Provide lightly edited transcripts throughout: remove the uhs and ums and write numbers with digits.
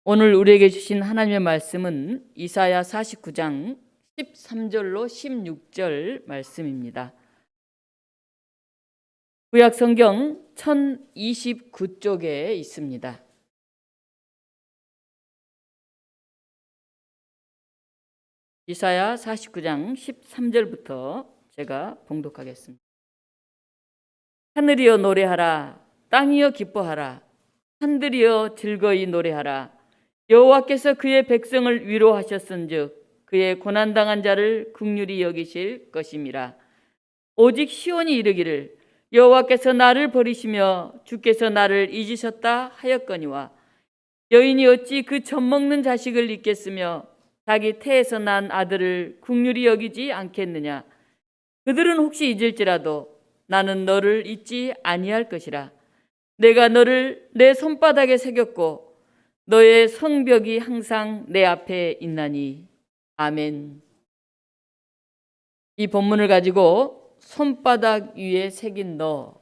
오늘 우리에게 주신 하나님의 말씀은 이사야 49장 13절로 16절 말씀입니다. 구약 성경 1029쪽에 있습니다. 이사야 49장 13절부터 제가 봉독하겠습니다. 하늘이여 노래하라, 땅이여 기뻐하라, 산들이여 즐거이 노래하라. 여호와께서 그의 백성을 위로하셨은즉 그의 고난당한 자를 긍휼히 여기실 것임이라. 오직 시온이 이르기를 여호와께서 나를 버리시며 주께서 나를 잊으셨다 하였거니와, 여인이 어찌 그 젖먹는 자식을 잊겠으며 자기 태에서 난 아들을 긍휼히 여기지 않겠느냐. 그들은 혹시 잊을지라도 나는 너를 잊지 아니할 것이라. 내가 너를 내 손바닥에 새겼고 너의 성벽이 항상 내 앞에 있나니. 아멘. 이 본문을 가지고 손바닥 위에 새긴 너,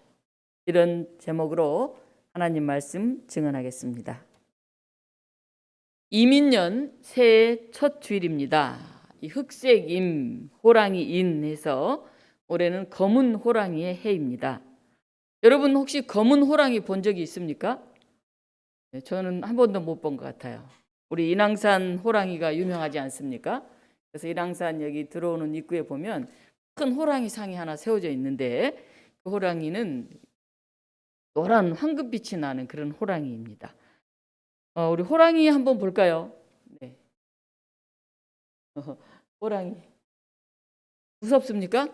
이런 제목으로 하나님 말씀 증언하겠습니다. 이민년 새해 첫 주일입니다. 이 흑색임, 호랑이인 해서 올해는 검은 호랑이의 해입니다. 여러분 혹시 검은 호랑이 본 적이 있습니까? 네, 저는 한 번도 못 본 것 같아요. 우리 인왕산 호랑이가 유명하지 않습니까? 그래서 인왕산 여기 들어오는 입구에 보면 큰 호랑이 상이 하나 세워져 있는데, 그 호랑이는 노란 황금빛이 나는 그런 호랑이입니다. 우리 호랑이 한번 볼까요? 네. 호랑이 무섭습니까?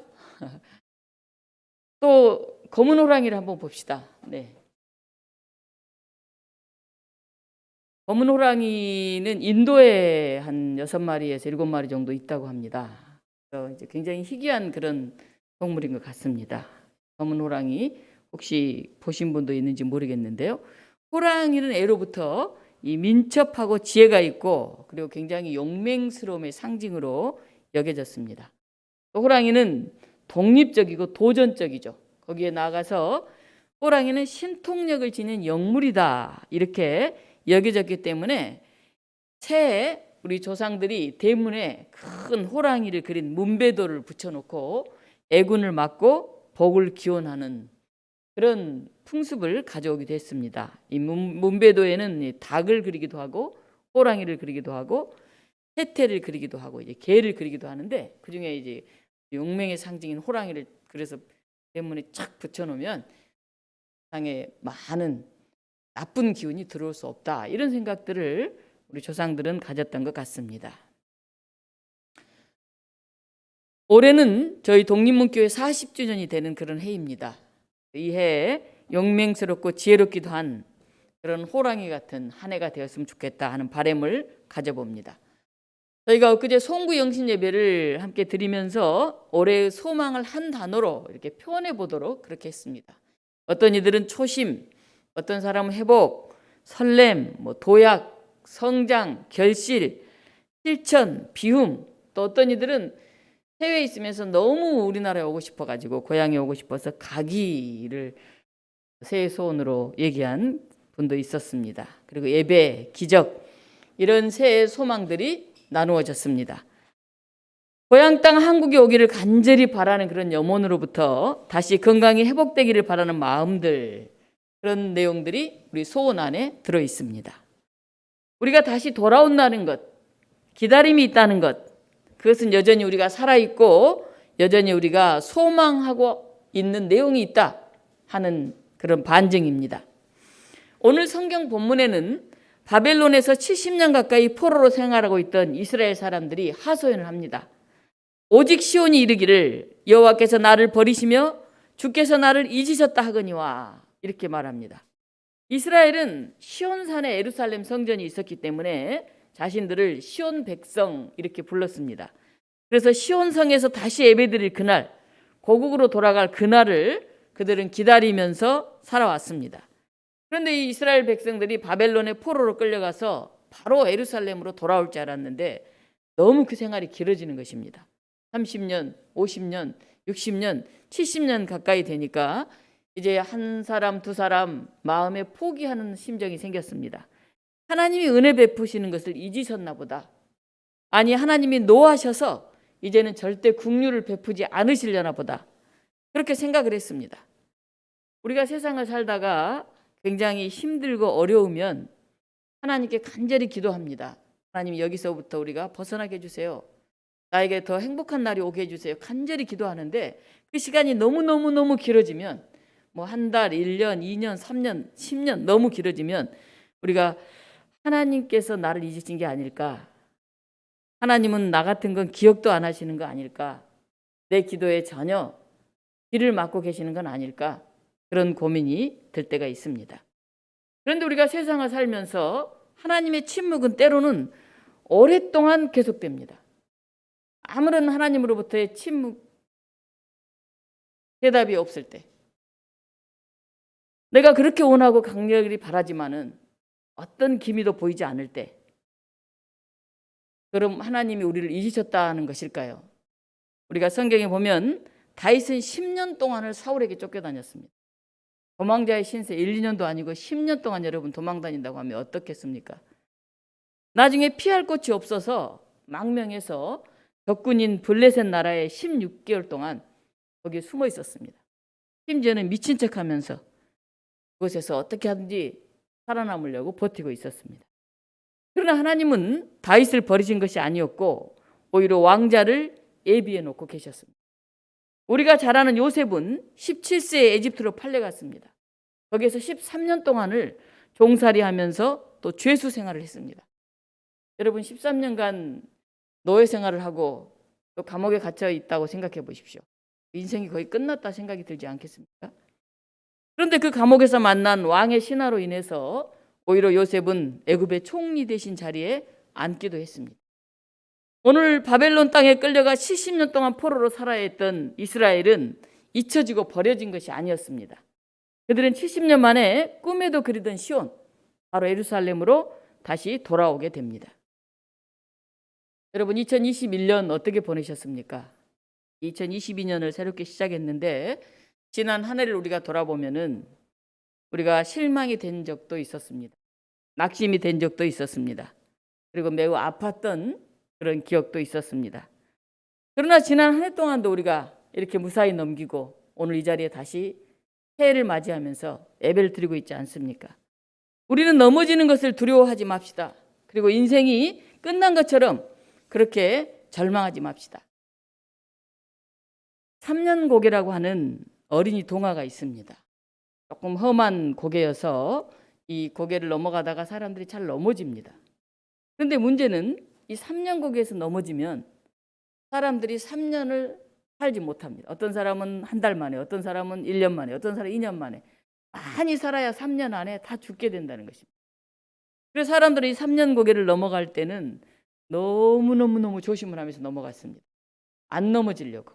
또 검은 호랑이를 한번 봅시다. 네. 검은 호랑이는 인도에 한 6마리에서 7마리 정도 있다고 합니다. 그래서 이제 굉장히 희귀한 그런 동물인 것 같습니다. 검은 호랑이 혹시 보신 분도 있는지 모르겠는데요. 호랑이는 애로부터 이 민첩하고 지혜가 있고, 그리고 굉장히 용맹스러움의 상징으로 여겨졌습니다. 또 호랑이는 독립적이고 도전적이죠. 거기에 나아가서 호랑이는 신통력을 지닌 영물이다, 이렇게 여겨졌기 때문에 새해 우리 조상들이 대문에 큰 호랑이를 그린 문배도를 붙여놓고 애군을 막고 복을 기원하는 그런 풍습을 가져오기도 했습니다. 이 문배도에는 닭을 그리기도 하고 호랑이를 그리기도 하고 해태를 그리기도 하고 이제 개를 그리기도 하는데, 그 중에 이제 용맹의 상징인 호랑이를 그래서 대문에 착 붙여놓으면 세상에 많은 나쁜 기운이 들어올 수 없다, 이런 생각들을 우리 조상들은 가졌던 것 같습니다. 올해는 저희 독립문교회 40주년이 되는 그런 해입니다. 이 해에 용맹스럽고 지혜롭기도 한 그런 호랑이 같은 한 해가 되었으면 좋겠다 하는 바람을 가져봅니다. 저희가 엊그제 송구 영신 예배를 함께 드리면서 올해의 소망을 한 단어로 이렇게 표현해 보도록 그렇게 했습니다. 어떤 이들은 초심, 어떤 사람은 회복, 설렘, 도약, 성장, 결실, 실천, 비움, 또 어떤 이들은 해외에 있으면서 너무 우리나라에 오고 싶어가지고 고향에 오고 싶어서 가기를 새해 소원으로 얘기한 분도 있었습니다. 그리고 예배, 기적, 이런 새해 소망들이 나누어졌습니다. 고향 땅 한국에 오기를 간절히 바라는 그런 염원으로부터 다시 건강이 회복되기를 바라는 마음들, 그런 내용들이 우리 소원 안에 들어 있습니다. 우리가 다시 돌아온다는 것, 기다림이 있다는 것, 그것은 여전히 우리가 살아있고 여전히 우리가 소망하고 있는 내용이 있다 하는 그런 반증입니다. 오늘 성경 본문에는 바벨론에서 70년 가까이 포로로 생활하고 있던 이스라엘 사람들이 하소연을 합니다. 오직 시온이 이르기를 여호와께서 나를 버리시며 주께서 나를 잊으셨다 하거니와, 이렇게 말합니다. 이스라엘은 시온산에 예루살렘 성전이 있었기 때문에 자신들을 시온 백성 이렇게 불렀습니다. 그래서 시온성에서 다시 예배드릴 그날, 고국으로 돌아갈 그날을 그들은 기다리면서 살아왔습니다. 그런데 이 이스라엘 백성들이 바벨론의 포로로 끌려가서 바로 예루살렘으로 돌아올 줄 알았는데 너무 그 생활이 길어지는 것입니다. 30년, 50년, 60년, 70년 가까이 되니까 이제 한 사람, 두 사람 마음에 포기하는 심정이 생겼습니다. 하나님이 은혜 베푸시는 것을 잊으셨나 보다. 아니, 하나님이 노하셔서 이제는 절대 긍휼을 베푸지 않으시려나 보다. 그렇게 생각을 했습니다. 우리가 세상을 살다가 굉장히 힘들고 어려우면 하나님께 간절히 기도합니다. 하나님, 여기서부터 우리가 벗어나게 해주세요. 나에게 더 행복한 날이 오게 해주세요. 간절히 기도하는데 그 시간이 너무너무너무 길어지면 뭐 한 달, 1년, 2년, 3년, 10년 너무 길어지면 우리가 하나님께서 나를 잊으신 게 아닐까? 하나님은 나 같은 건 기억도 안 하시는 거 아닐까? 내 기도에 전혀 귀를 막고 계시는 건 아닐까? 그런 고민이 들 때가 있습니다. 그런데 우리가 세상을 살면서 하나님의 침묵은 때로는 오랫동안 계속됩니다. 아무런 하나님으로부터의 침묵, 대답이 없을 때, 내가 그렇게 원하고 강렬히 바라지만은 어떤 기미도 보이지 않을 때, 그럼 하나님이 우리를 잊으셨다는 것일까요? 우리가 성경에 보면 다윗은 10년 동안을 사울에게 쫓겨다녔습니다. 도망자의 신세 1, 2년도 아니고 10년 동안 여러분 도망 다닌다고 하면 어떻겠습니까? 나중에 피할 곳이 없어서 망명해서 적군인 블레셋 나라에 16개월 동안 거기에 숨어 있었습니다. 심지어는 미친 척하면서 그곳에서 어떻게 하든지 살아남으려고 버티고 있었습니다. 그러나 하나님은 다윗을 버리신 것이 아니었고 오히려 왕자를 예비해 놓고 계셨습니다. 우리가 잘 아는 요셉은 17세에 에집트로 팔려갔습니다. 거기에서 13년 동안을 종살이하면서 또 죄수 생활을 했습니다. 여러분 13년간 노예 생활을 하고 또 감옥에 갇혀 있다고 생각해 보십시오. 인생이 거의 끝났다 생각이 들지 않겠습니까? 그런데 그 감옥에서 만난 왕의 신하로 인해서 오히려 요셉은 애굽의 총리 되신 자리에 앉기도 했습니다. 오늘 바벨론 땅에 끌려가 70년 동안 포로로 살아야 했던 이스라엘은 잊혀지고 버려진 것이 아니었습니다. 그들은 70년 만에 꿈에도 그리던 시온, 바로 예루살렘으로 다시 돌아오게 됩니다. 여러분 2021년 어떻게 보내셨습니까? 2022년을 새롭게 시작했는데 지난 한 해를 우리가 돌아보면은 우리가 실망이 된 적도 있었습니다. 낙심이 된 적도 있었습니다. 그리고 매우 아팠던 그런 기억도 있었습니다. 그러나 지난 한 해 동안도 우리가 이렇게 무사히 넘기고 오늘 이 자리에 다시 새해를 맞이하면서 예배를 드리고 있지 않습니까? 우리는 넘어지는 것을 두려워하지 맙시다. 그리고 인생이 끝난 것처럼 그렇게 절망하지 맙시다. 3년고개라고 하는 어린이 동화가 있습니다. 조금 험한 고개여서 이 고개를 넘어가다가 사람들이 잘 넘어집니다. 그런데 문제는 이 3년고개에서 넘어지면 사람들이 3년을 살지 못합니다. 어떤 사람은 한 달 만에, 어떤 사람은 1년 만에, 어떤 사람은 2년 만에 많이 살아야 3년 안에 다 죽게 된다는 것입니다. 그래서 사람들이 이 3년 고개를 넘어갈 때는 너무너무 조심을 하면서 넘어갔습니다. 안 넘어지려고.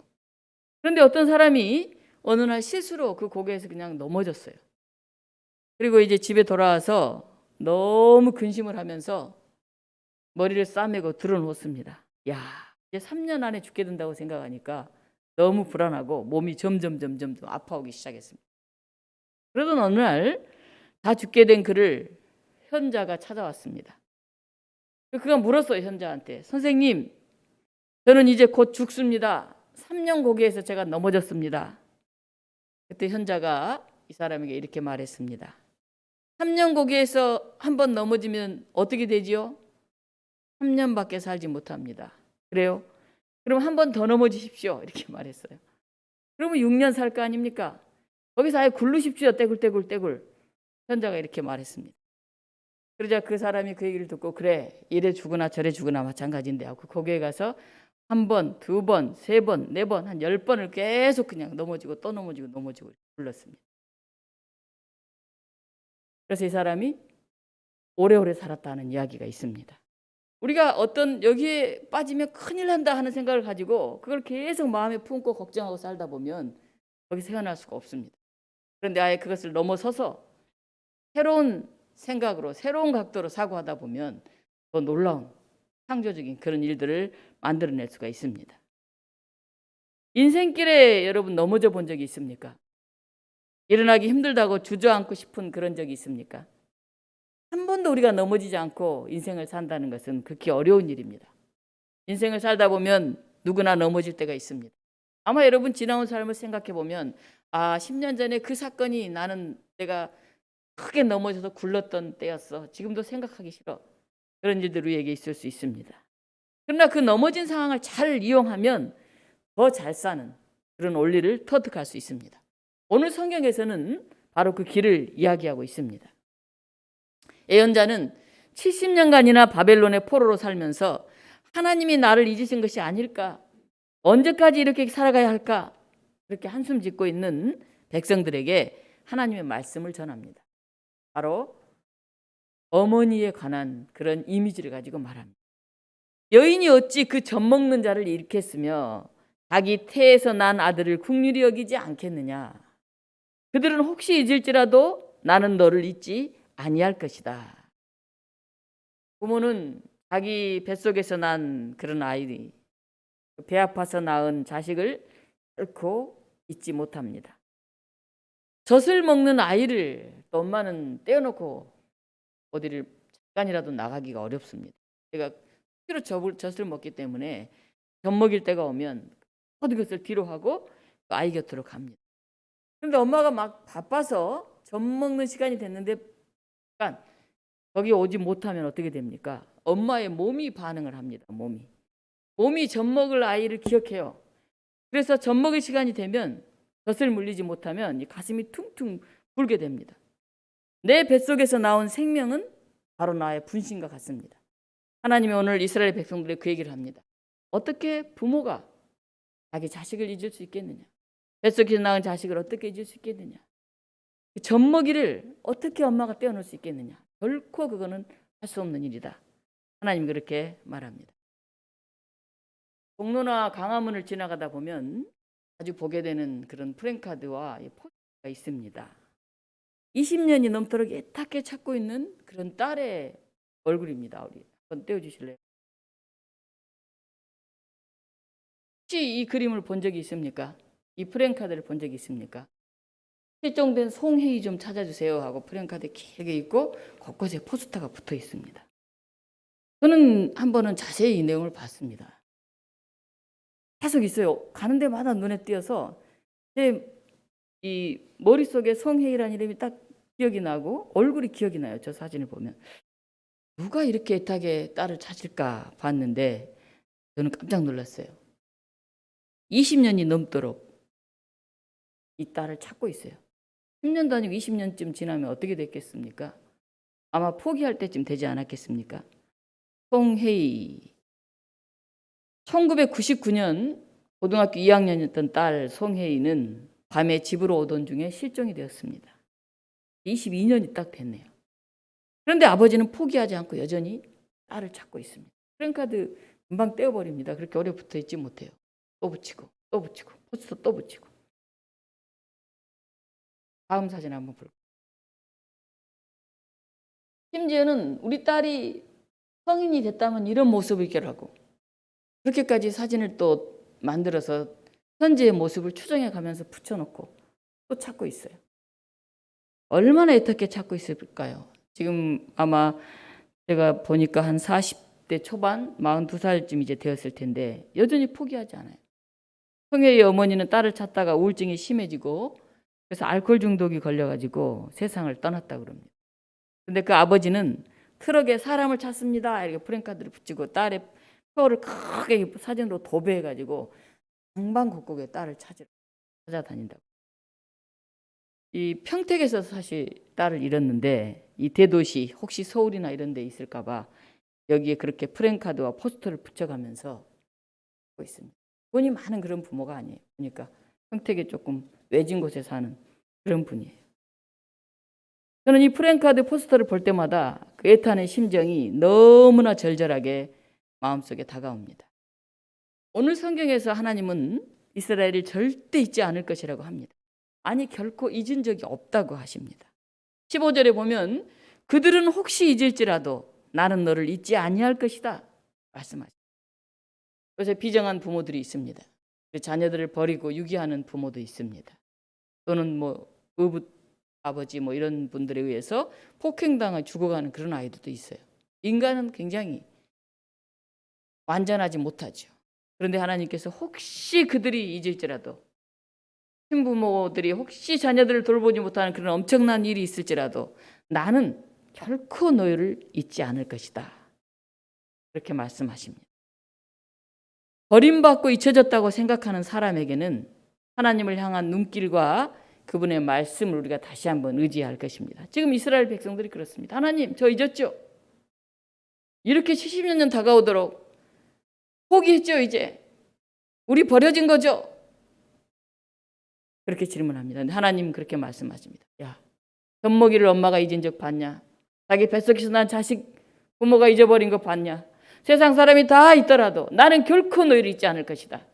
그런데 어떤 사람이 어느 날 실수로 그 고개에서 그냥 넘어졌어요. 그리고 이제 집에 돌아와서 너무 근심을 하면서 머리를 싸매고 드러누웠습니다. 야, 이제 3년 안에 죽게 된다고 생각하니까 너무 불안하고 몸이 점점 아파오기 시작했습니다. 그러던 어느 날 다 죽게 된 그를 현자가 찾아왔습니다. 그가 물었어요, 현자한테. 선생님, 저는 이제 곧 죽습니다. 3년 고개에서 제가 넘어졌습니다. 그때 현자가 이 사람에게 이렇게 말했습니다. 3년 고개에서 한번 넘어지면 어떻게 되지요? 3년밖에 살지 못합니다. 그래요? 그럼 한 번 더 넘어지십시오. 이렇게 말했어요. 그러면 6년 살 거 아닙니까? 거기서 아예 굴르십시오. 떼굴. 현자가 이렇게 말했습니다. 그러자 그 사람이 그 얘기를 듣고 그래, 이래 죽으나 저래 죽으나 마찬가지인데 하고 거기에 가서 한 번, 두 번, 세 번, 네 번, 한 10번을 계속 그냥 넘어지고 또 넘어지고 불렀습니다. 그래서 이 사람이 오래오래 살았다는 이야기가 있습니다. 우리가 어떤 여기에 빠지면 큰일 난다 하는 생각을 가지고 그걸 계속 마음에 품고 걱정하고 살다 보면 거기서 헤어날 수가 없습니다. 그런데 아예 그것을 넘어서서 새로운 생각으로 새로운 각도로 사고하다 보면 더 놀라운 창조적인 그런 일들을 만들어낼 수가 있습니다. 인생길에 여러분 넘어져 본 적이 있습니까? 일어나기 힘들다고 주저앉고 싶은 그런 적이 있습니까? 한 번도 우리가 넘어지지 않고 인생을 산다는 것은 극히 어려운 일입니다. 인생을 살다 보면 누구나 넘어질 때가 있습니다. 아마 여러분 지나온 삶을 생각해 보면 10년 전에 그 사건이 내가 크게 넘어져서 굴렀던 때였어. 지금도 생각하기 싫어. 그런 일들 우리에게 있을 수 있습니다. 그러나 그 넘어진 상황을 잘 이용하면 더 잘 사는 그런 원리를 터득할 수 있습니다. 오늘 성경에서는 바로 그 길을 이야기하고 있습니다. 예언자는 70년간이나 바벨론의 포로로 살면서 하나님이 나를 잊으신 것이 아닐까? 언제까지 이렇게 살아가야 할까? 그렇게 한숨 짓고 있는 백성들에게 하나님의 말씀을 전합니다. 바로 어머니에 관한 그런 이미지를 가지고 말합니다. 여인이 어찌 그 젖 먹는 자를 잃겠으며 자기 태에서 난 아들을 긍휼히 여기지 않겠느냐. 그들은 혹시 잊을지라도 나는 너를 잊지 아니할 것이다. 부모는 자기 뱃속에서 난 그런 아이들이 배 아파서 낳은 자식을 결코 잊지 못합니다. 젖을 먹는 아이를 또 엄마는 떼어놓고 어디를 잠깐이라도 나가기가 어렵습니다. 제가 필요 젖을 먹기 때문에 젖 먹일 때가 오면 모든 것을 뒤로 하고 아이 곁으로 갑니다. 그런데 엄마가 막 바빠서 젖 먹는 시간이 됐는데 잠깐 거기 오지 못하면 어떻게 됩니까? 엄마의 몸이 반응을 합니다. 몸이 젖 먹을 아이를 기억해요. 그래서 젖 먹을 시간이 되면 젖을 물리지 못하면 이 가슴이 퉁퉁 불게 됩니다. 내 뱃속에서 나온 생명은 바로 나의 분신과 같습니다. 하나님이 오늘 이스라엘 백성들의 그 얘기를 합니다. 어떻게 부모가 자기 자식을 잊을 수 있겠느냐? 뱃속에서 낳은 자식을 어떻게 잊을 수 있겠느냐? 젖먹이를 어떻게 엄마가 떼어놓을 수 있겠느냐? 결코 그거는 할 수 없는 일이다. 하나님 그렇게 말합니다. 종로나 강화문을 지나가다 보면 자주 보게 되는 그런 프랜카드와 포스터가 있습니다. 20년이 넘도록 애타게 찾고 있는 그런 딸의 얼굴입니다. 우리 한번 떼어주실래요? 혹시 이 그림을 본 적이 있습니까? 이 프랜카드를 본 적이 있습니까? 실종된 송혜이 좀 찾아주세요 하고 프랜카드 길게 있고 곳곳에 포스터가 붙어 있습니다. 저는 한 번은 자세히 이 내용을 봤습니다. 계속 있어요. 가는 데마다 눈에 띄어서 제 이 머릿속에 송혜이라는 이름이 딱 기억이 나고 얼굴이 기억이 나요. 저 사진을 보면. 누가 이렇게 애타게 딸을 찾을까 봤는데 저는 깜짝 놀랐어요. 20년이 넘도록 이 딸을 찾고 있어요. 10년도 아니고 20년쯤 지나면 어떻게 됐겠습니까? 아마 포기할 때쯤 되지 않았겠습니까? 송혜이 1999년 고등학교 2학년이었던 딸 송혜이는 밤에 집으로 오던 중에 실종이 되었습니다. 22년이 딱 됐네요. 그런데 아버지는 포기하지 않고 여전히 딸을 찾고 있습니다. 프랜카드 금방 떼어버립니다. 그렇게 오래 붙어 있지 못해요. 또 붙이고 또 붙이고 포스터 또 붙이고. 다음 사진 한번 볼까요? 심지어는 우리 딸이 성인이 됐다면 이런 모습을 있게라고 그렇게까지 사진을 또 만들어서 현재의 모습을 추정해 가면서 붙여놓고 또 찾고 있어요. 얼마나 애타게 찾고 있을까요? 지금 아마 제가 보니까 한 40대 초반 42살쯤 이제 되었을 텐데 여전히 포기하지 않아요. 송혜의 어머니는 딸을 찾다가 우울증이 심해지고 그래서 알코올 중독이 걸려가지고 세상을 떠났다고 그럽니다. 근데 그 아버지는 트럭에 사람을 찾습니다. 이렇게 프랜카드를 붙이고 딸의 표를 크게 사진으로 도배해가지고 방방곡곡에 딸을 찾아다닌다고. 이 평택에서 사실 딸을 잃었는데 이 대도시 혹시 서울이나 이런 데 있을까봐 여기에 그렇게 프랜카드와 포스터를 붙여가면서 하고 있습니다. 돈이 많은 그런 부모가 아니에요. 그러니까 평택에 조금 외진 곳에 사는 그런 분이에요. 저는 이 프랜카드 포스터를 볼 때마다 그 애타는 심정이 너무나 절절하게 마음속에 다가옵니다. 오늘 성경에서 하나님은 이스라엘을 절대 잊지 않을 것이라고 합니다. 아니 결코 잊은 적이 없다고 하십니다. 15절에 보면 그들은 혹시 잊을지라도 나는 너를 잊지 아니할 것이다 말씀하십니다. 요새 비정한 부모들이 있습니다. 자녀들을 버리고 유기하는 부모도 있습니다. 또는 아버지 뭐 이런 분들에 의해서 폭행당해 죽어가는 그런 아이들도 있어요. 인간은 굉장히 완전하지 못하죠. 그런데 하나님께서 혹시 그들이 잊을지라도, 신부모들이 혹시 자녀들을 돌보지 못하는 그런 엄청난 일이 있을지라도 나는 결코 너희를 잊지 않을 것이다. 그렇게 말씀하십니다. 버림받고 잊혀졌다고 생각하는 사람에게는 하나님을 향한 눈길과 그분의 말씀을 우리가 다시 한번 의지할 것입니다. 지금 이스라엘 백성들이 그렇습니다. 하나님, 저 잊었죠? 이렇게 70여 년 다가오도록 포기했죠, 이제? 우리 버려진 거죠? 그렇게 질문합니다. 근데 하나님 그렇게 말씀하십니다. 야, 젖먹이를 엄마가 잊은 적 봤냐? 자기 뱃속에서 난 자식 부모가 잊어버린 거 봤냐? 세상 사람이 다 있더라도 나는 결코 너희를 잊지 않을 것이다.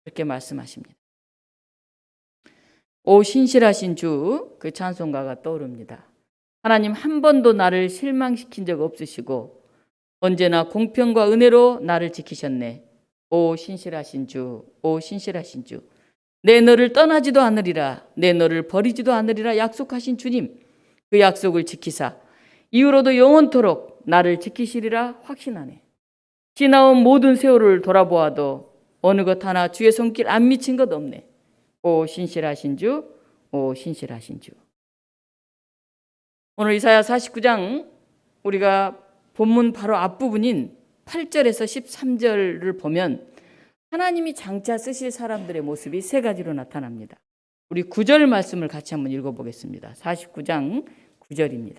그렇게 말씀하십니다. 오 신실하신 주, 그 찬송가가 떠오릅니다. 하나님 한 번도 나를 실망시킨 적 없으시고 언제나 공평과 은혜로 나를 지키셨네. 오 신실하신 주, 오 신실하신 주, 내 너를 떠나지도 않으리라, 내 너를 버리지도 않으리라 약속하신 주님, 그 약속을 지키사 이후로도 영원토록 나를 지키시리라 확신하네. 지나온 모든 세월을 돌아보아도 어느 것 하나 주의 손길 안 미친 것 없네. 오 신실하신 주, 오 신실하신 주. 오늘 이사야 49장 우리가 본문 바로 앞부분인 8절에서 13절을 보면 하나님이 장차 쓰실 사람들의 모습이 세 가지로 나타납니다. 우리 9절 말씀을 같이 한번 읽어보겠습니다. 49장 9절입니다.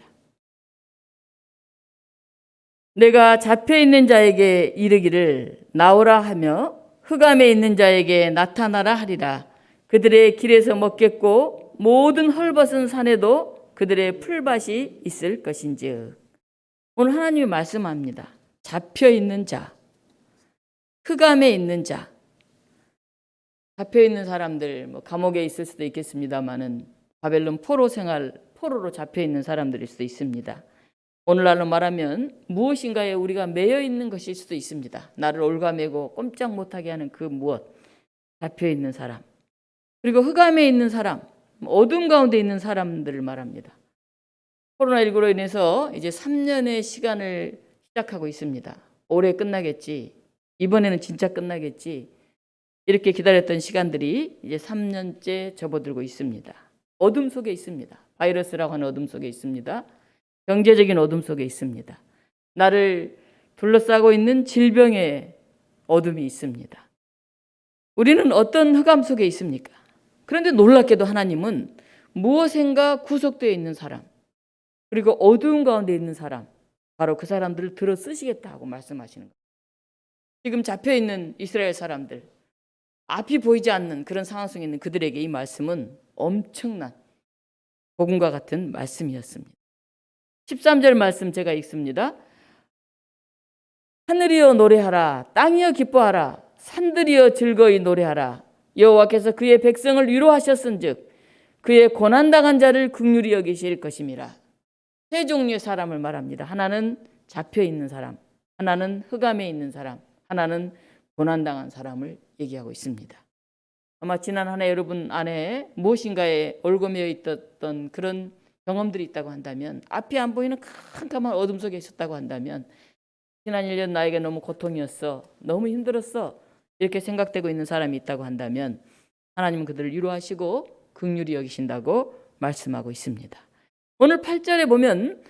내가 잡혀있는 자에게 이르기를 나오라 하며 흑암에 있는 자에게 나타나라 하리라. 그들의 길에서 먹겠고 모든 헐벗은 산에도 그들의 풀밭이 있을 것인즉. 오늘 하나님이 말씀합니다. 잡혀있는 자, 흑암에 있는 자. 잡혀있는 사람들, 뭐 감옥에 있을 수도 있겠습니다마는 바벨론 포로로 잡혀있는 사람들일 수도 있습니다. 오늘날로 말하면 무엇인가에 우리가 매여 있는 것일 수도 있습니다. 나를 올가매고 꼼짝 못하게 하는 그 무엇, 잡혀있는 사람. 그리고 흑암에 있는 사람, 어둠 가운데 있는 사람들을 말합니다. 코로나19로 인해서 이제 3년의 시간을 시작하고 있습니다. 올해 끝나겠지, 이번에는 진짜 끝나겠지, 이렇게 기다렸던 시간들이 이제 3년째 접어들고 있습니다. 어둠 속에 있습니다. 바이러스라고 하는 어둠 속에 있습니다. 경제적인 어둠 속에 있습니다. 나를 둘러싸고 있는 질병의 어둠이 있습니다. 우리는 어떤 흑암 속에 있습니까? 그런데 놀랍게도 하나님은 무엇인가 구속되어 있는 사람, 그리고 어두운 가운데 있는 사람, 바로 그 사람들을 들어 쓰시겠다고 말씀하시는 거예요. 지금 잡혀있는 이스라엘 사람들, 앞이 보이지 않는 그런 상황 속에 있는 그들에게 이 말씀은 엄청난 복음과 같은 말씀이었습니다. 13절 말씀 제가 읽습니다. 하늘이여 노래하라, 땅이여 기뻐하라, 산들이여 즐거이 노래하라. 여호와께서 그의 백성을 위로하셨은즉 그의 고난당한 자를 긍휼히 여기실 것임이라. 세 종류의 사람을 말합니다. 하나는 잡혀있는 사람, 하나는 흑암에 있는 사람, 하나는 고난당한 사람을 얘기하고 있습니다. 아마 지난 한 해 여러분 안에 무엇인가에 올고매어 있었던 그런 경험들이 있다고 한다면, 앞이 안 보이는 캄캄한 어둠 속에 있었다고 한다면, 지난 1년 나에게 너무 고통이었어, 너무 힘들었어, 이렇게 생각되고 있는 사람이 있다고 한다면 하나님은 그들을 위로하시고 긍휼히 여기신다고 말씀하고 있습니다. 오늘 8절에 보면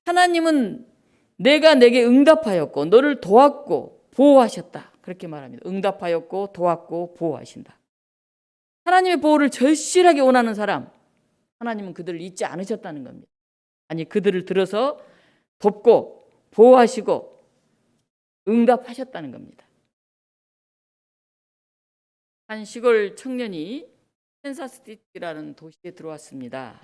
하나님은 내가 내게 응답하였고 너를 도왔고 보호하셨다, 그렇게 말합니다. 응답하였고 도왔고 보호하신다. 하나님의 보호를 절실하게 원하는 사람, 하나님은 그들을 잊지 않으셨다는 겁니다. 아니, 그들을 들어서 돕고 보호하시고 응답하셨다는 겁니다. 한 시골 청년이 캔사스시티라는 도시에 들어왔습니다.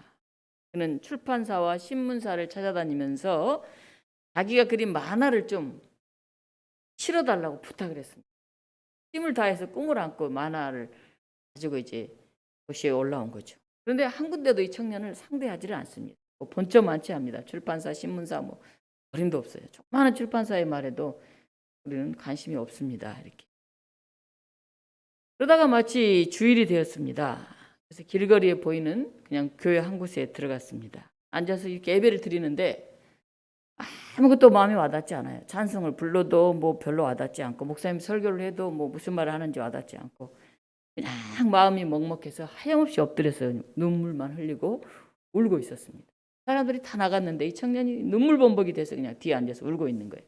그는 출판사와 신문사를 찾아다니면서 자기가 그린 만화를 좀 실어달라고 부탁을 했습니다. 힘을 다해서 꿈을 안고 만화를 가지고 이제 도시에 올라온 거죠. 그런데 한 군데도 이 청년을 상대하지를 않습니다. 뭐 본점만치 합니다. 출판사, 신문사 뭐 어림도 없어요. 조그마한 출판사의 말에도 우리는 관심이 없습니다. 이렇게. 그러다가 마치 주일이 되었습니다. 그래서 길거리에 보이는 그냥 교회 한 곳에 들어갔습니다. 앉아서 이렇게 예배를 드리는데 아무것도 마음에 와닿지 않아요. 찬송을 불러도 뭐 별로 와닿지 않고, 목사님 설교를 해도 뭐 무슨 말을 하는지 와닿지 않고, 그냥 마음이 먹먹해서 하염없이 엎드려서 눈물만 흘리고 울고 있었습니다. 사람들이 다 나갔는데 이 청년이 눈물 범벅이 돼서 그냥 뒤에 앉아서 울고 있는 거예요.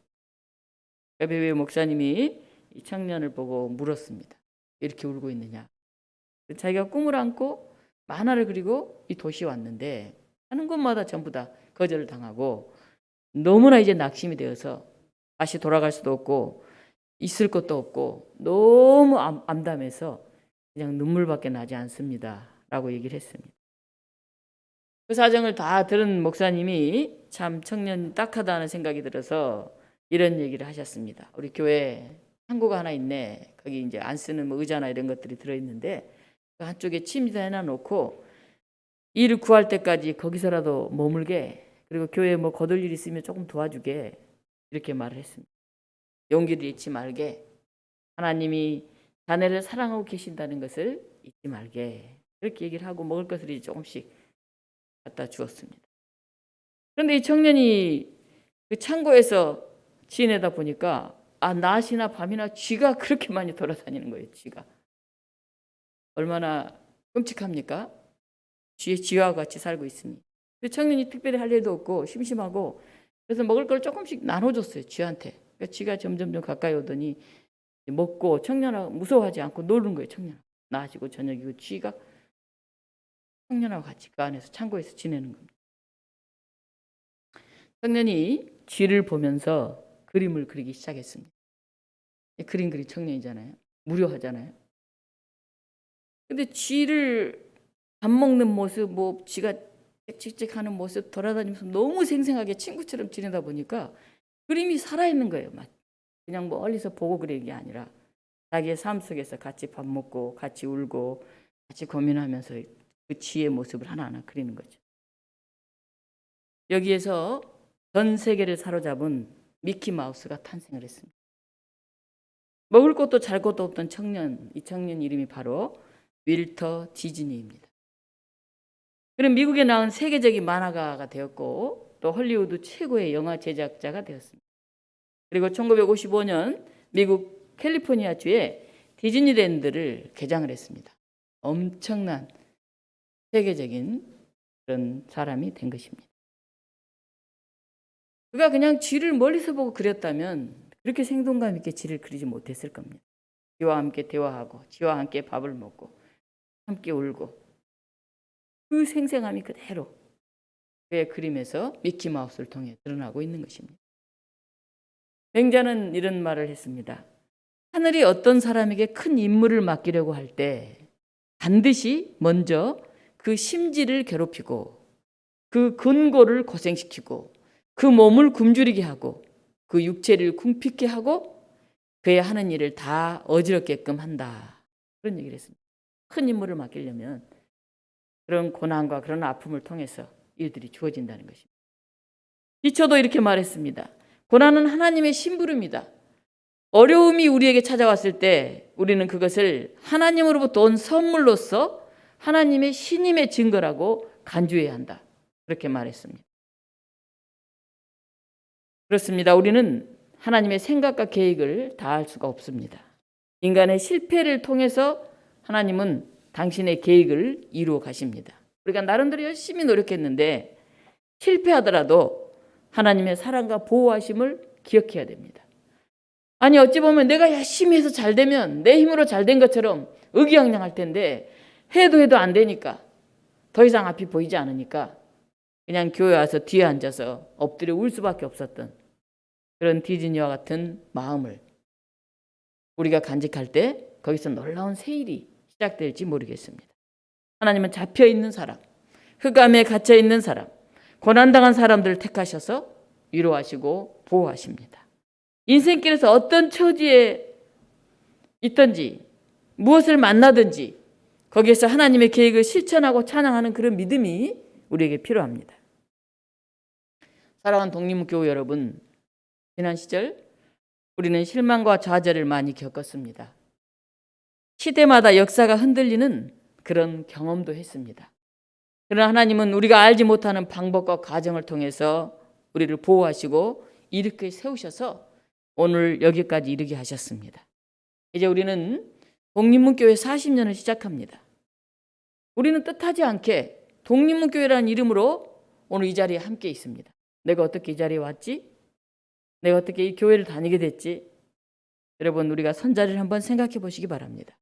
예배 목사님이 이 청년을 보고 물었습니다. 이렇게 울고 있느냐. 자기가 꿈을 안고 만화를 그리고 이 도시에 왔는데 하는 곳마다 전부 다 거절을 당하고 너무나 이제 낙심이 되어서 다시 돌아갈 수도 없고 있을 것도 없고 너무 암담해서 그냥 눈물밖에 나지 않습니다 라고 얘기를 했습니다. 그 사정을 다 들은 목사님이 참 청년 딱하다는 생각이 들어서 이런 얘기를 하셨습니다. 우리 교회 창고가 하나 있네. 거기 이제 안 쓰는 뭐 의자나 이런 것들이 들어있는데 그 한쪽에 침대 해놔놓고 일을 구할 때까지 거기서라도 머물게, 그리고 교회에 뭐 거둘 일 있으면 조금 도와주게, 이렇게 말을 했습니다. 용기를 잃지 말게, 하나님이 자네를 사랑하고 계신다는 것을 잊지 말게, 그렇게 얘기를 하고 먹을 것을 조금씩 갖다 주었습니다. 그런데 이 청년이 그 창고에서 지내다 보니까 낮이나 밤이나 쥐가 그렇게 많이 돌아다니는 거예요. 쥐가 얼마나 끔찍합니까? 쥐와 같이 살고 있으니. 그 청년이 특별히 할 일도 없고 심심하고, 그래서 먹을 걸 조금씩 나눠줬어요, 쥐한테. 그러니까 쥐가 점점 가까이 오더니 먹고 청년하고 무서워하지 않고 노는 거예요. 청년 나아지고 저녁이고 쥐가 청년하고 같이 그 안에서 창고에서 지내는 겁니다. 청년이 쥐를 보면서 그림을 그리기 시작했습니다. 그림 그린 청년이잖아요. 무료하잖아요. 근데 쥐를 밥 먹는 모습, 뭐 쥐가 짹짹짹하는 모습 돌아다니면서 너무 생생하게 친구처럼 지내다 보니까 그림이 살아있는 거예요. 그냥 멀리서 보고 그리는 게 아니라 자기의 삶 속에서 같이 밥 먹고 같이 울고 같이 고민하면서 그 쥐의 모습을 하나하나 그리는 거죠. 여기에서 전 세계를 사로잡은 미키마우스가 탄생을 했습니다. 먹을 것도 잘 것도 없던 청년, 이 청년 이름이 바로 윌터 디즈니입니다. 그는 미국에 나온 세계적인 만화가가 되었고 또 헐리우드 최고의 영화 제작자가 되었습니다. 그리고 1955년 미국 캘리포니아주에 디즈니랜드를 개장을 했습니다. 엄청난 세계적인 그런 사람이 된 것입니다. 그가 그냥 쥐를 멀리서 보고 그렸다면 그렇게 생동감 있게 쥐를 그리지 못했을 겁니다. 쥐와 함께 대화하고 쥐와 함께 밥을 먹고 함께 울고 그 생생함이 그대로 그의 그림에서 미키마우스를 통해 드러나고 있는 것입니다. 맹자는 이런 말을 했습니다. 하늘이 어떤 사람에게 큰 임무를 맡기려고 할 때 반드시 먼저 그 심지를 괴롭히고 그 근골을 고생시키고 그 몸을 굶주리게 하고 그 육체를 궁핍게 하고 그의 하는 일을 다 어지럽게끔 한다. 그런 얘기를 했습니다. 큰 임무를 맡기려면 그런 고난과 그런 아픔을 통해서 일들이 주어진다는 것입니다. 디처도 이렇게 말했습니다. 고난은 하나님의 심부름이다. 어려움이 우리에게 찾아왔을 때 우리는 그것을 하나님으로부터 온 선물로서 하나님의 신임의 증거라고 간주해야 한다. 그렇게 말했습니다. 그렇습니다. 우리는 하나님의 생각과 계획을 다 알 수가 없습니다. 인간의 실패를 통해서 하나님은 당신의 계획을 이루어 가십니다. 우리가 나름대로 열심히 노력했는데 실패하더라도 하나님의 사랑과 보호하심을 기억해야 됩니다. 아니 어찌 보면 내가 열심히 해서 잘 되면 내 힘으로 잘 된 것처럼 의기양양할 텐데 해도 안 되니까 더 이상 앞이 보이지 않으니까 그냥 교회 와서 뒤에 앉아서 엎드려 울 수밖에 없었던 그런 디즈니와 같은 마음을 우리가 간직할 때 거기서 놀라운 세일이 시작될지 모르겠습니다. 하나님은 잡혀있는 사람, 흑암에 갇혀있는 사람, 고난당한 사람들을 택하셔서 위로하시고 보호하십니다. 인생길에서 어떤 처지에 있든지 무엇을 만나든지 거기에서 하나님의 계획을 실천하고 찬양하는 그런 믿음이 우리에게 필요합니다. 사랑하는 독립교회 여러분, 지난 시절 우리는 실망과 좌절을 많이 겪었습니다. 시대마다 역사가 흔들리는 그런 경험도 했습니다. 그러나 하나님은 우리가 알지 못하는 방법과 과정을 통해서 우리를 보호하시고 이렇게 세우셔서 오늘 여기까지 이르게 하셨습니다. 이제 우리는 독립문교회 40년을 시작합니다. 우리는 뜻하지 않게 독립문교회라는 이름으로 오늘 이 자리에 함께 있습니다. 내가 어떻게 이 자리에 왔지? 내가 어떻게 이 교회를 다니게 됐지? 여러분, 우리가 선자리를 한번 생각해 보시기 바랍니다.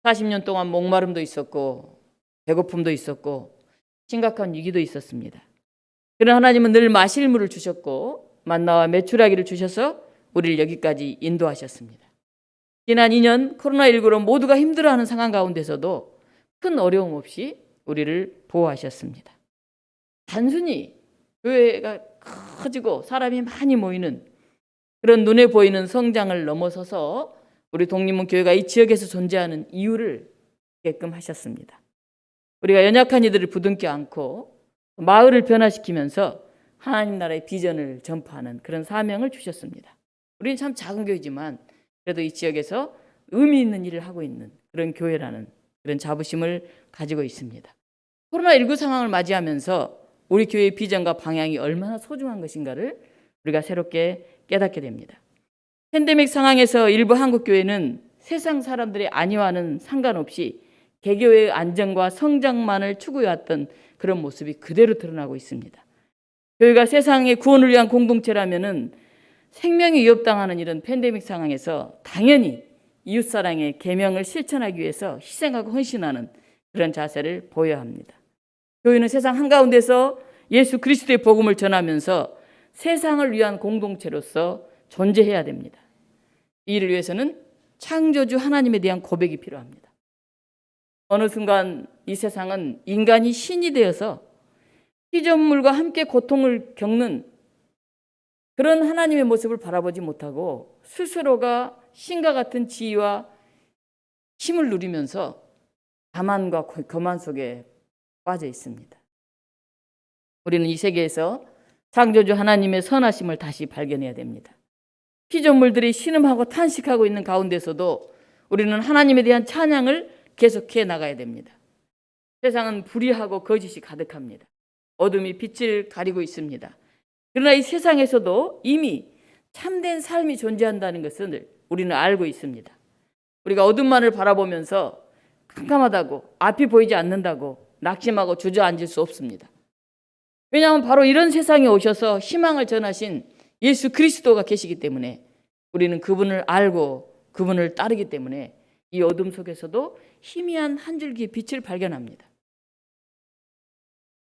40년 동안 목마름도 있었고 배고픔도 있었고 심각한 위기도 있었습니다. 그러나 하나님은 늘 마실 물을 주셨고 만나와 메추라기를 주셔서 우리를 여기까지 인도하셨습니다. 지난 2년 코로나19로 모두가 힘들어하는 상황 가운데서도 큰 어려움 없이 우리를 보호하셨습니다. 단순히 교회가 커지고 사람이 많이 모이는 그런 눈에 보이는 성장을 넘어서서 우리 독립문교회가 이 지역에서 존재하는 이유를 알게끔 하셨습니다. 우리가 연약한 이들을 부둥켜 안고 마을을 변화시키면서 하나님 나라의 비전을 전파하는 그런 사명을 주셨습니다. 우리는 참 작은 교회지만 그래도 이 지역에서 의미 있는 일을 하고 있는 그런 교회라는 그런 자부심을 가지고 있습니다. 코로나19 상황을 맞이하면서 우리 교회의 비전과 방향이 얼마나 소중한 것인가를 우리가 새롭게 깨닫게 됩니다. 팬데믹 상황에서 일부 한국교회는 세상 사람들의 안위와는 상관없이 개교회의 안정과 성장만을 추구해왔던 그런 모습이 그대로 드러나고 있습니다. 교회가 세상의 구원을 위한 공동체라면은 생명이 위협당하는 이런 팬데믹 상황에서 당연히 이웃사랑의 계명을 실천하기 위해서 희생하고 헌신하는 그런 자세를 보여야 합니다. 교회는 세상 한가운데서 예수 그리스도의 복음을 전하면서 세상을 위한 공동체로서 존재해야 됩니다. 이를 위해서는 창조주 하나님에 대한 고백이 필요합니다. 어느 순간 이 세상은 인간이 신이 되어서 피조물과 함께 고통을 겪는 그런 하나님의 모습을 바라보지 못하고 스스로가 신과 같은 지위와 힘을 누리면서 자만과 거만 속에 빠져 있습니다. 우리는 이 세계에서 창조주 하나님의 선하심을 다시 발견해야 됩니다. 피조물들이 신음하고 탄식하고 있는 가운데서도 우리는 하나님에 대한 찬양을 계속해 나가야 됩니다. 세상은 불의하고 거짓이 가득합니다. 어둠이 빛을 가리고 있습니다. 그러나 이 세상에서도 이미 참된 삶이 존재한다는 것을 우리는 알고 있습니다. 우리가 어둠만을 바라보면서 캄캄하다고 앞이 보이지 않는다고 낙심하고 주저앉을 수 없습니다. 왜냐하면 바로 이런 세상에 오셔서 희망을 전하신 예수 그리스도가 계시기 때문에 우리는 그분을 알고 그분을 따르기 때문에 이 어둠 속에서도 희미한 한 줄기의 빛을 발견합니다.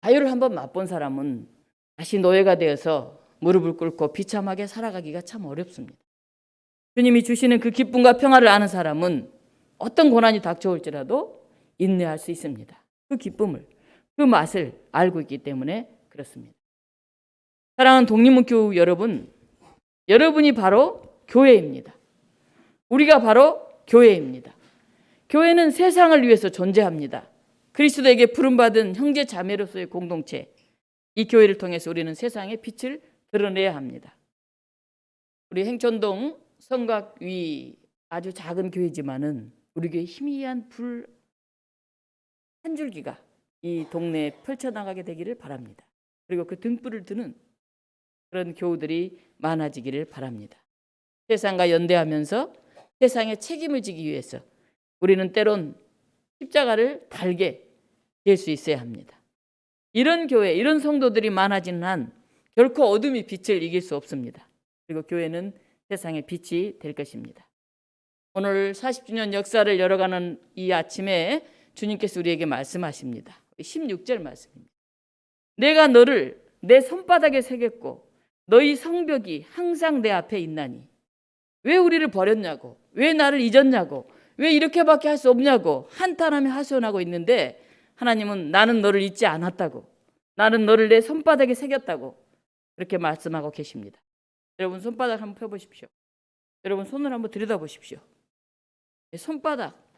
자유를 한번 맛본 사람은 다시 노예가 되어서 무릎을 꿇고 비참하게 살아가기가 참 어렵습니다. 주님이 주시는 그 기쁨과 평화를 아는 사람은 어떤 고난이 닥쳐올지라도 인내할 수 있습니다. 그 기쁨을, 그 맛을 알고 있기 때문에 그렇습니다. 사랑하는 독립문교 여러분, 여러분이 바로 교회입니다. 우리가 바로 교회입니다. 교회는 세상을 위해서 존재합니다. 그리스도에게 부름받은 형제 자매로서의 공동체, 이 교회를 통해서 우리는 세상에 빛을 드러내야 합니다. 우리 행천동 성곽위 아주 작은 교회지만은 우리 교회 희미한 불 한 줄기가 이 동네에 펼쳐나가게 되기를 바랍니다. 그리고 그 등불을 드는 그런 교우들이 많아지기를 바랍니다. 세상과 연대하면서 세상에 책임을 지기 위해서 우리는 때론 십자가를 달게 될 수 있어야 합니다. 이런 교회, 이런 성도들이 많아지는 한 결코 어둠이 빛을 이길 수 없습니다. 그리고 교회는 세상의 빛이 될 것입니다. 오늘 40주년 역사를 열어가는 이 아침에 주님께서 우리에게 말씀하십니다. 16절 말씀입니다. 내가 너를 내 손바닥에 새겼고 너희 성벽이 항상 내 앞에 있나니 왜 우리를 버렸냐고, 왜 나를 잊었냐고, 왜 이렇게밖에 할 수 없냐고 한탄하며 하소연하고 있는데 하나님은 나는 너를 잊지 않았다고, 나는 너를 내 손바닥에 새겼다고 그렇게 말씀하고 계십니다. 여러분 손바닥 한번 펴보십시오. 여러분 손을 한번 들여다보십시오. 손바닥,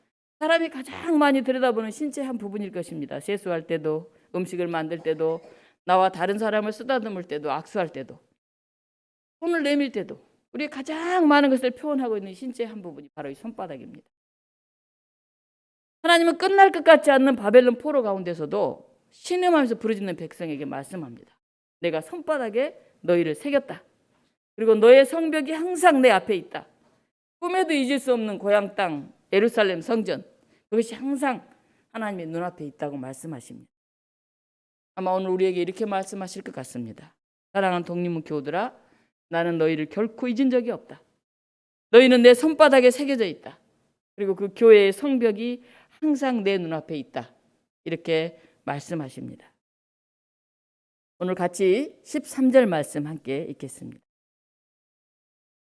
사람이 가장 많이 들여다보는 신체 한 부분일 것입니다. 세수할 때도, 음식을 만들 때도, 나와 다른 사람을 쓰다듬을 때도, 악수할 때도, 손을 내밀 때도 우리 가장 많은 것을 표현하고 있는 신체 한 부분이 바로 이 손바닥입니다. 하나님은 끝날 것 같지 않는 바벨론 포로 가운데서도 신음하면서 부르짖는 백성에게 말씀합니다. 내가 손바닥에 너희를 새겼다. 그리고 너의 성벽이 항상 내 앞에 있다. 꿈에도 잊을 수 없는 고향 땅 예루살렘 성전, 그것이 항상 하나님의 눈앞에 있다고 말씀하십니다. 아마 오늘 우리에게 이렇게 말씀하실 것 같습니다. 사랑하는 독립문 교우들아, 나는 너희를 결코 잊은 적이 없다. 너희는 내 손바닥에 새겨져 있다. 그리고 그 교회의 성벽이 항상 내 눈앞에 있다. 이렇게 말씀하십니다. 오늘 같이 13절 말씀 함께 읽겠습니다.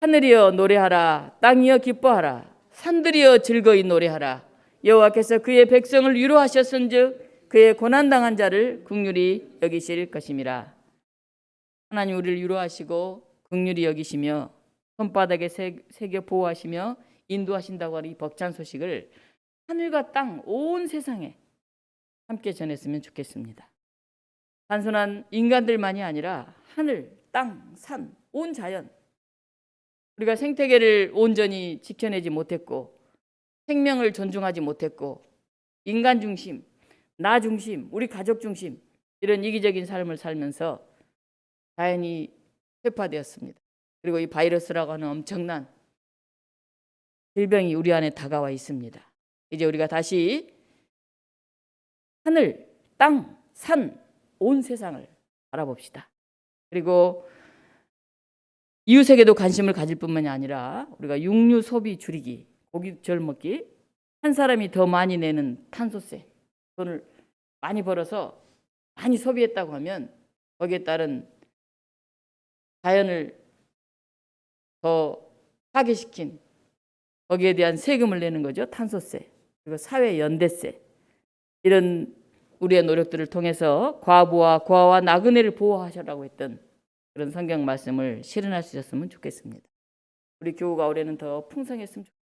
하늘이여 노래하라, 땅이여 기뻐하라, 산들이여 즐거이 노래하라. 여호와께서 그의 백성을 위로하셨은즉 그의 고난당한 자를 긍휼히 여기실 것임이라. 하나님 우리를 위로하시고 긍휼히 여기시며 손바닥에 새겨 보호하시며 인도하신다고 하는 이 벅찬 소식을 하늘과 땅 온 세상에 함께 전했으면 좋겠습니다. 단순한 인간들만이 아니라 하늘, 땅, 산, 온 자연, 우리가 생태계를 온전히 지켜내지 못했고 생명을 존중하지 못했고 인간 중심, 나 중심, 우리 가족 중심 이런 이기적인 삶을 살면서 자연이 폐파되었습니다. 그리고 이 바이러스라고 하는 엄청난 질병이 우리 안에 다가와 있습니다. 이제 우리가 다시 하늘, 땅, 산, 온 세상을 바라봅시다. 그리고 이웃에게도 관심을 가질 뿐만이 아니라 우리가 육류 소비 줄이기, 고기 절 먹기, 한 사람이 더 많이 내는 탄소세, 돈을 많이 벌어서 많이 소비했다고 하면 거기에 따른 자연을 더 파괴시킨 거기에 대한 세금을 내는 거죠. 탄소세, 그리고 사회 연대세, 이런 우리의 노력들을 통해서 과부와 고아와 나그네를 보호하시라고 했던 그런 성경 말씀을 실현할 수 있었으면 좋겠습니다. 우리 교우가 올해는 더 풍성했으면 좋겠습니다.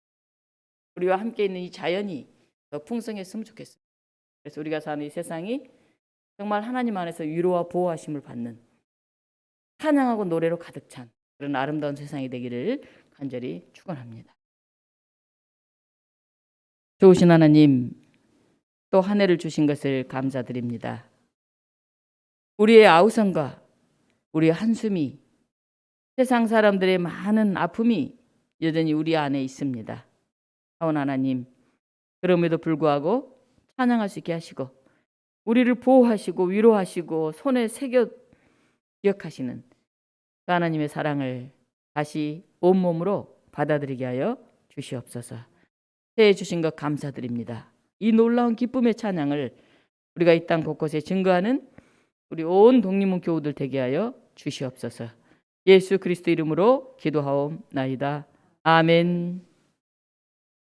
우리와 함께 있는 이 자연이 더 풍성했으면 좋겠습니다. 그래서 우리가 사는 이 세상이 정말 하나님 안에서 위로와 보호하심을 받는 찬양하고 노래로 가득 찬 그런 아름다운 세상이 되기를 간절히 축원합니다. 좋으신 하나님, 또 한 해를 주신 것을 감사드립니다. 우리의 아우성과 우리의 한숨이, 세상 사람들의 많은 아픔이 여전히 우리 안에 있습니다. 사온 하나님, 그럼에도 불구하고 찬양할 수 있게 하시고 우리를 보호하시고 위로하시고 손에 새겨 기억하시는 그 하나님의 사랑을 다시 온몸으로 받아들이게 하여 주시옵소서. 새해 주신 것 감사드립니다. 이 놀라운 기쁨의 찬양을 우리가 이 땅 곳곳에 증거하는 우리 온 독립문 교우들 되게 하여 주시옵소서. 예수 그리스도 이름으로 기도하옵나이다. 아멘.